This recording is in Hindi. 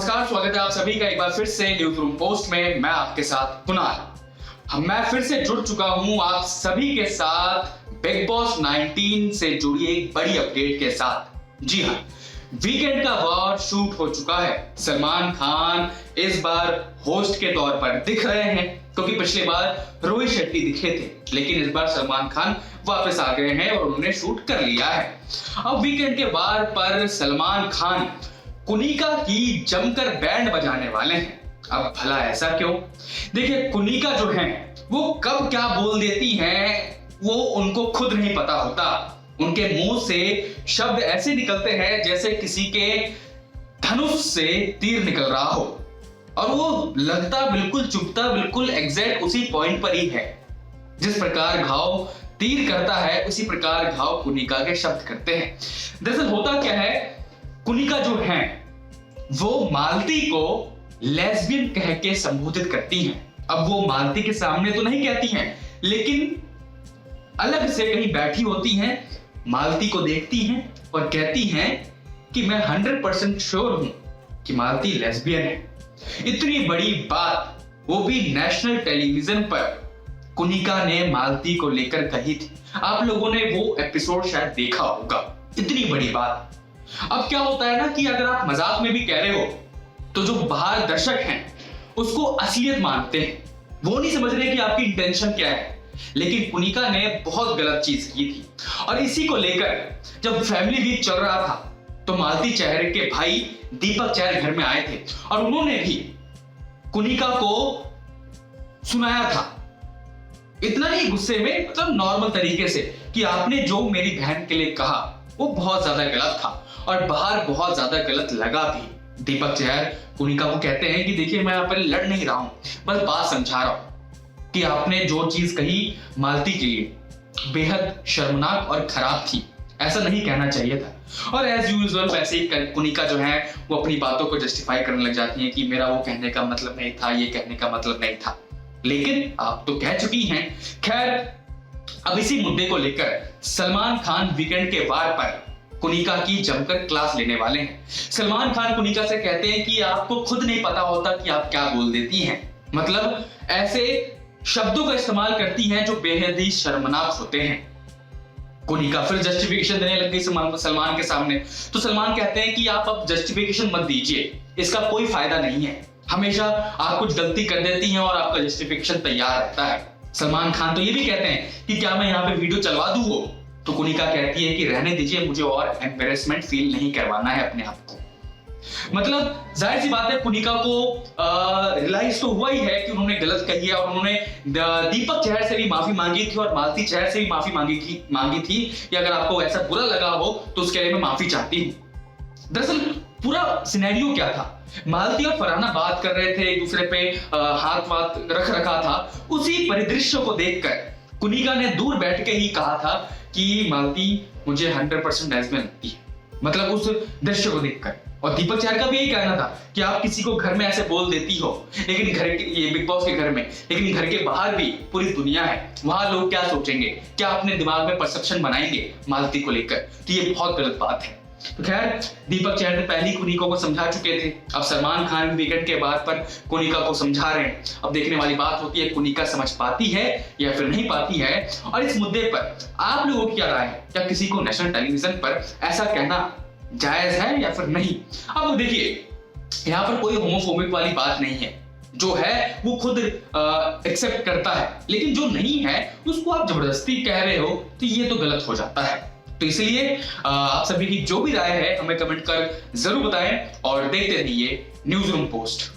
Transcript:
नमस्कार, स्वागत है आप सभी का एक बार फिर से न्यूज रूम पोस्ट में। मैं आपके साथ कुणाल। मैं फिर से जुड़ चुका हूं आप सभी के साथ बिग बॉस 19 से जुड़ी एक बड़ी अपडेट के साथ। जी हाँ, वीकेंड का वॉर शूट हो चुका है। सलमान खान इस बार होस्ट के तौर पर दिख रहे हैं, क्योंकि पिछली बार रोहित शेट्टी दिखे थे, लेकिन इस बार सलमान खान वापस आ गए हैं और उन्होंने शूट कर लिया है। अब वीकेंड के वार पर सलमान खान कुनिका की जमकर बैंड बजाने वाले हैं। अब भला ऐसा क्यों? देखिए, कुनिका जो है वो कब क्या बोल देती हैं वो उनको खुद नहीं पता होता। उनके मुंह से शब्द ऐसे निकलते हैं जैसे किसी के धनुष से तीर निकल रहा हो, और वो लगता बिल्कुल चुभता बिल्कुल एग्जैक्ट उसी पॉइंट पर ही है। जिस प्रकार घाव तीर करता है उसी प्रकार घाव कुनिका के शब्द करते हैं। दरअसल होता क्या है, कुनिका जो है वो मालती को लेस्बियन कह के संबोधित करती हैं। अब वो मालती के सामने तो नहीं कहती हैं, लेकिन अलग से कहीं बैठी होती हैं, मालती को देखती हैं और कहती हैं कि मैं 100% श्योर हूं कि मालती लेस्बियन है। इतनी बड़ी बात, वो भी नेशनल टेलीविजन पर कुनिका ने मालती को लेकर कही थी। आप लोगों ने वो एपिसोड शायद देखा होगा। इतनी बड़ी बात। अब क्या होता है ना कि अगर आप मजाक में भी कह रहे हो तो जो बाहर दर्शक हैं उसको असलियत मानते हैं, वो नहीं समझ रहे कि आपकी इंटेंशन क्या है। लेकिन कुनिका ने बहुत गलत चीज की थी, और इसी को लेकर जब फैमिली वीक चल रहा था तो मालती चहर के भाई दीपक चहर घर में आए थे और उन्होंने भी कुनिका को सुनाया था। इतना नहीं गुस्से में, मतलब नॉर्मल तरीके से, कि आपने जो मेरी बहन के लिए कहा वो बहुत ज्यादा गलत था और बाहर बहुत ज्यादा गलत लगा भी। दीपक चहर कुनिका को कहते हैं कि देखिए, मैं यहाँ पर लड़ नहीं रहा हूं, बस बात समझा रहा हूं कि आपने जो चीज कही मालती के लिए बेहद शर्मनाक और खराब थी। ऐसा नहीं कहना चाहिए था। और एज यूजुअल वैसे ही कुनिका जो है वो अपनी बातों को जस्टिफाई करने लग जाती है कि मेरा वो कहने का मतलब नहीं था, ये कहने का मतलब नहीं था। लेकिन आप तो कह चुकी हैं। खैर, अब इसी मुद्दे को लेकर सलमान खान वीकेंड के वार पर कुनिका की जमकर क्लास लेने वाले हैं। सलमान खान कुनिका से कहते हैं कि आपको खुद नहीं पता होता कि आप क्या बोल देती हैं। मतलब ऐसे शब्दों का इस्तेमाल करती हैं जो बेहद ही शर्मनाक होते हैं। कुनिका फिर जस्टिफिकेशन देने लग गई सलमान के सामने। तो सलमान कहते हैं कि आप अब जस्टिफिकेशन मत दीजिए, इसका कोई फायदा नहीं है। हमेशा आप कुछ गलती कर देती हैं और आपका जस्टिफिकेशन तैयार रहता है। सलमान खान तो ये भी कहते हैं कि क्या मैं यहाँ पे वीडियो चलवा दूं वो? तो कुनिका कहती है कि रहने दीजिए, मुझे और एम्बैरेसमेंट फील नहीं करवाना है अपने आप को। मतलब जाहिर सी बात है, कुनिका को रियलाइज तो हुआ ही है कि उन्होंने गलत कही है, और उन्होंने दीपक चहर से भी माफी मांगी थी और मालती चहर से भी माफी मांगी थी कि अगर आपको ऐसा बुरा लगा हो तो उसके लिए मैं माफी चाहती हूं। दरअसल पूरा सिनेरियो क्या था, मालती और फरहाना बात कर रहे थे, एक दूसरे पे हाथ वाथ रख रखा था। उसी परिदृश्य को देखकर कुनिका ने दूर बैठ के ही कहा था कि मालती मुझे 100% लेस्बियन लगती है। मतलब उस दृश्य को देखकर। और दीपक चहर का भी यही कहना था कि आप किसी को घर में ऐसे बोल देती हो, लेकिन घर के, ये बिग बॉस के घर में, लेकिन घर के बाहर भी पूरी दुनिया है, वहां लोग क्या सोचेंगे, क्या अपने दिमाग में परसेप्शन बनाएंगे मालती को लेकर। तो ये बहुत गलत बात है। तो खैर, दीपक चहर ने पहली कुनिका को समझा चुके थे। अब सलमान खान वीकेंड के बाद पर कुनिका को समझा रहे हैं। अब देखने वाली बात होती है कुनिका समझ पाती है या फिर नहीं पाती है। और इस मुद्दे पर आप लोगों की क्या राय है? क्या किसी को नेशनल टेलीविजन पर ऐसा कहना जायज है या फिर नहीं? अब देखिए, यहाँ पर कोई होमोफोबिक वाली बात नहीं है। जो है वो खुद एक्सेप्ट करता है, लेकिन जो नहीं है उसको आप जबरदस्ती कह रहे हो तो ये तो गलत हो जाता है। तो इसलिए आप सभी की जो भी राय है हमें कमेंट कर जरूर बताएं और देखते रहिए न्यूज रूम पोस्ट।